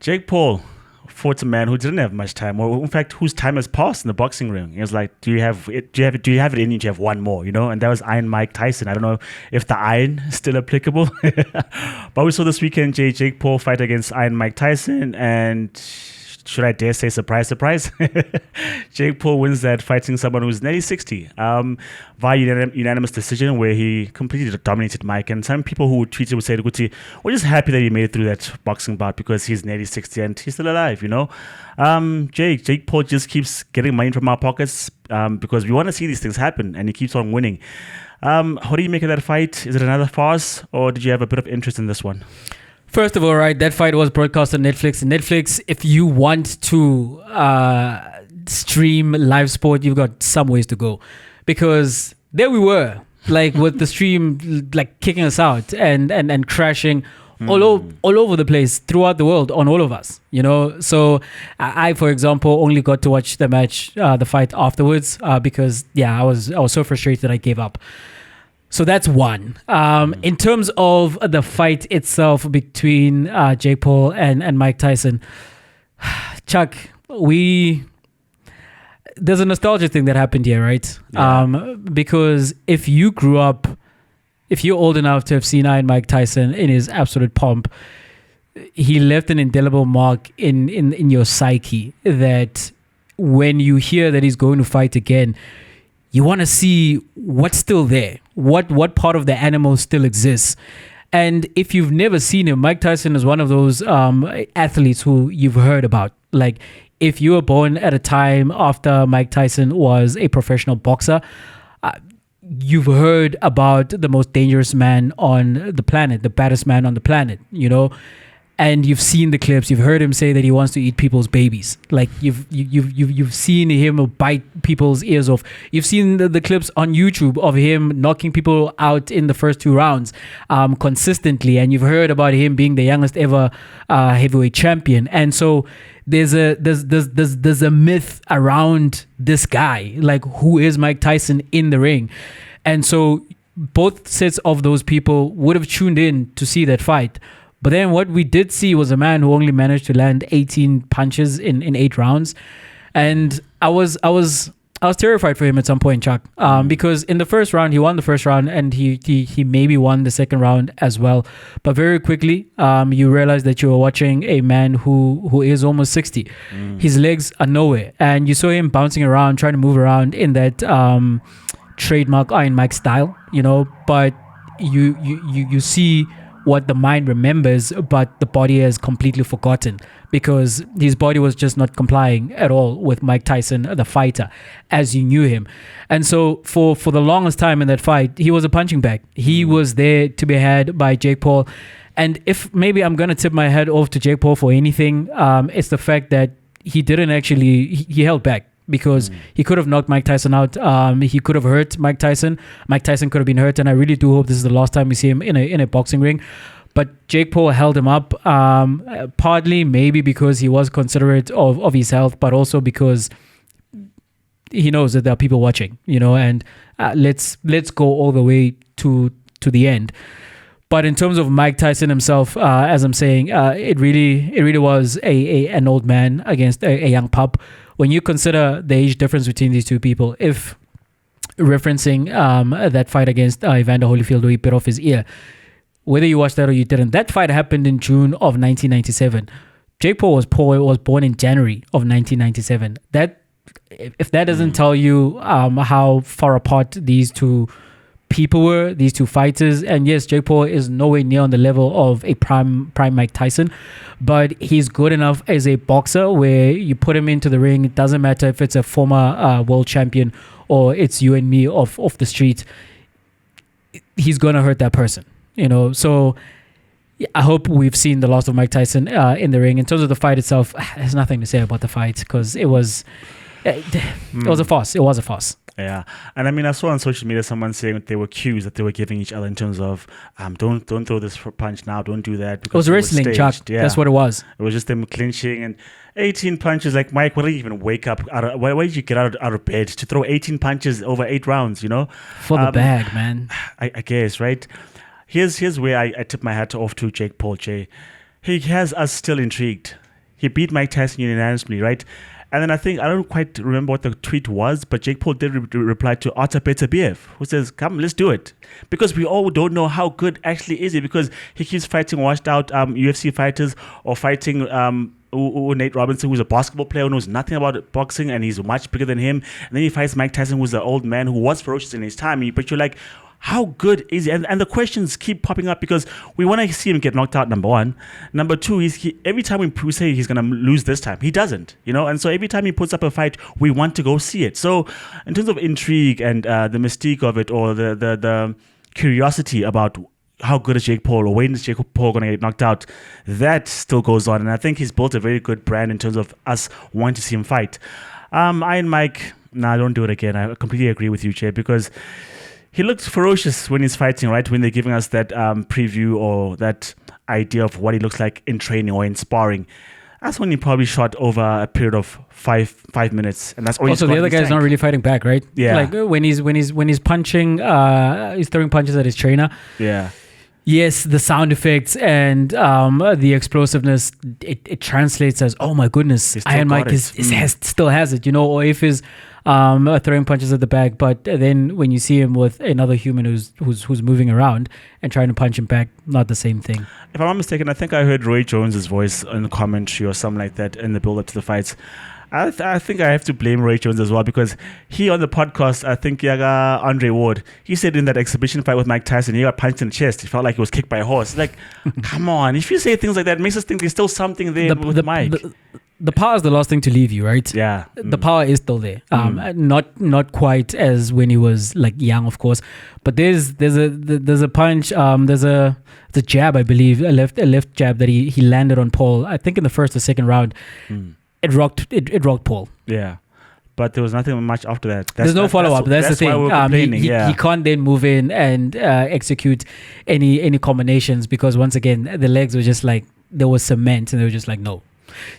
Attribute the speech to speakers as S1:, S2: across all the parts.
S1: Jake Paul fought a man who didn't have much time, or in fact, whose time has passed in the boxing ring. He was like, "Do you have it? Do you have it in you to have one more?" You know, and that was Iron Mike Tyson. I don't know if the iron is still applicable, but we saw this weekend Jake Paul fight against Iron Mike Tyson, and should I dare say, surprise, surprise, Jake Paul wins that fighting someone who's nearly 60 via unanimous decision, where he completely dominated Mike. And some people who tweeted would say, we're just happy that he made it through that boxing bout because he's nearly 60 and he's still alive, you know. Jake Paul just keeps getting money from our pockets because we want to see these things happen, and he keeps on winning. What do you make of that fight? Is it another farce, or did you have a bit of interest in this one?
S2: First of all, right, that fight was broadcast on Netflix. Netflix, if you want to stream live sport, you've got some ways to go. Because there we were, like with the stream like kicking us out and crashing all over the place throughout the world on all of us, you know. So I, for example, only got to watch the match, the fight afterwards because, I was so frustrated I gave up. So that's one. In terms of the fight itself between Jake Paul and Mike Tyson, Chuck, there's a nostalgia thing that happened here, right? Yeah. Because if you're old enough to have seen Iron Mike Tyson in his absolute pomp, he left an indelible mark in your psyche that when you hear that he's going to fight again, you want to see what's still there, what part of the animal still exists. And if you've never seen him, Mike Tyson is one of those athletes who you've heard about. Like, if you were born at a time after Mike Tyson was a professional boxer, you've heard about the most dangerous man on the planet, the baddest man on the planet, you know. And you've seen the clips. You've heard him say that he wants to eat people's babies. Like you've seen him bite people's ears off. You've seen the clips on YouTube of him knocking people out in the first 2 rounds consistently. And you've heard about him being the youngest ever heavyweight champion. And so there's a myth around this guy, like who is Mike Tyson in the ring. And so both sets of those people would have tuned in to see that fight. But then what we did see was a man who only managed to land 18 punches in 8 rounds. And I was terrified for him at some point, Chuck, because in the first round, he won the first round and he maybe won the second round as well. But very quickly, you realize that you were watching a man who is almost 60. His legs are nowhere. And you saw him bouncing around, trying to move around in that trademark Iron Mike style, you know, but you see what the mind remembers, but the body has completely forgotten because his body was just not complying at all with Mike Tyson, the fighter, as you knew him. And so for the longest time in that fight, he was a punching bag. He was there to be had by Jake Paul. And if maybe I'm going to tip my head off to Jake Paul for anything, it's the fact that he didn't actually, he held back. Because he could have knocked Mike Tyson out. He could have hurt Mike Tyson. Mike Tyson could have been hurt. And I really do hope this is the last time we see him in a boxing ring. But Jake Paul held him up, partly maybe because he was considerate of his health, but also because he knows that there are people watching, you know, and let's go all the way to the end. But in terms of Mike Tyson himself, as I'm saying, it really was an old man against a young pup. When you consider the age difference between these two people, if referencing that fight against Evander Holyfield where he bit off his ear, whether you watched that or you didn't, that fight happened in June of 1997. Jake Paul was born in January of 1997. If that doesn't tell you how far apart these two people were, these two fighters, and yes, Jake Paul is nowhere near on the level of a prime Mike Tyson, but he's good enough as a boxer where you put him into the ring, it doesn't matter if it's a former world champion or it's you and me off the street, he's gonna hurt that person, you know. So I hope we've seen the last of Mike Tyson in the ring. In terms of the fight itself, there's nothing to say about the fight because it was a farce. It was a farce.
S1: Yeah, and I mean, I saw on social media someone saying that they were cues that they were giving each other in terms of don't throw this punch now, don't do that.
S2: Because it was wrestling, Chuck. Yeah. That's what it was.
S1: It was just them clinching and 18 punches. Like, Mike, why did you even wake up? Why did you get out of bed to throw 18 punches over 8 rounds? You know,
S2: for the bag, man.
S1: I guess, right. Here's where I tip my hat off to Jake Paul. Jay, he has us still intrigued. He beat Mike Tyson unanimously, right? And then I don't quite remember what the tweet was, but Jake Paul did reply to Artur Beterbiev, who says, come, let's do it. Because we all don't know how good actually is he, because he keeps fighting washed out UFC fighters, or fighting Nate Robinson, who's a basketball player who knows nothing about boxing, and he's much bigger than him. And then he fights Mike Tyson, who's an old man who was ferocious in his time. But you're like, how good is he? And the questions keep popping up because we want to see him get knocked out, number one. Number two, every time we say he's going to lose this time, he doesn't, And so every time he puts up a fight, we want to go see it. So in terms of intrigue and the mystique of it, or the curiosity about how good is Jake Paul, or when is Jake Paul going to get knocked out, that still goes on. And I think he's built a very good brand in terms of us wanting to see him fight. Iron Mike, don't do it again. I completely agree with you, Jay, because he looked ferocious when he's fighting, right? When they're giving us that preview, or that idea of what he looks like in training or in sparring. That's when he probably shot over a period of five minutes, and that's all.
S2: Also, the other guy's not really fighting back, right?
S1: Yeah.
S2: Like when he's punching, he's throwing punches at his trainer.
S1: Yeah.
S2: Yes, the sound effects and the explosiveness, it translates as, oh my goodness, Iron Mike still has it, or if he's throwing punches at the back, but then when you see him with another human who's moving around and trying to punch him back, not the same thing.
S1: If I'm not mistaken, I think I heard Roy Jones's voice in the commentary or something like that in the build-up to the fights. I think I have to blame Roy Jones as well, because he, on the podcast, I think Andre Ward, he said in that exhibition fight with Mike Tyson, he got punched in the chest. He felt like he was kicked by a horse. Like, come on. If you say things like that, it makes us think there's still something there with Mike.
S2: The power is the last thing to leave you, right?
S1: Yeah.
S2: The power is still there. Not quite as when he was like young, of course. But there's a punch. There's a jab, I believe, a left jab that he landed on Paul. I think in the first or second round. It rocked Paul.
S1: Yeah. But there was nothing much after that.
S2: There's no follow-up. That's the thing. He can't then move in and execute any combinations, because once again, the legs were just like, there was cement, and they were just like, no.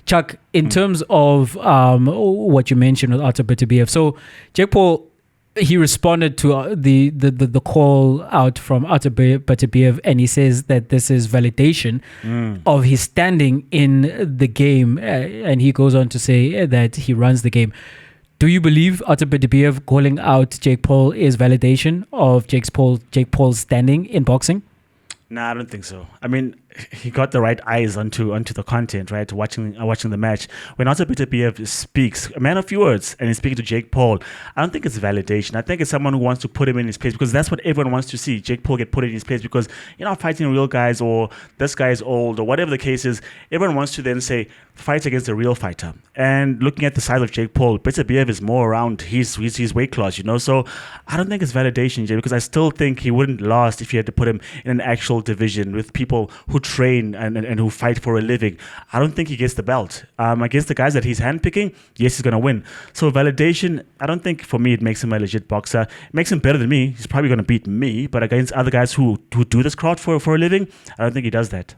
S2: Chuck, in terms of what you mentioned with Artur Beterbiev, so Jake Paul, he responded to the call out from Artur Beterbiev, and he says that this is validation of his standing in the game, and he goes on to say that he runs the game. Do you believe Artur Beterbiev calling out Jake Paul is validation of Jake Paul's standing in boxing?
S1: Nah, I don't think so. I mean, he got the right eyes onto the content, right? Watching the match. When Artur Beterbiev speaks, a man of few words, and he's speaking to Jake Paul, I don't think it's validation. I think it's someone who wants to put him in his place, because that's what everyone wants to see. Jake Paul get put in his place, because you're not fighting real guys, or this guy is old, or whatever the case is. Everyone wants to then say, fight against a real fighter. And looking at the size of Jake Paul, Beterbiev is more around his weight class, So I don't think it's validation, Jay, because I still think he wouldn't last if you had to put him in an actual division with people who train and who fight for a living. I don't think he gets the belt. Against the guys that he's handpicking, yes, he's going to win. So validation, I don't think for me it makes him a legit boxer. It makes him better than me. He's probably going to beat me, but against other guys who do this crowd for a living, I don't think he does that.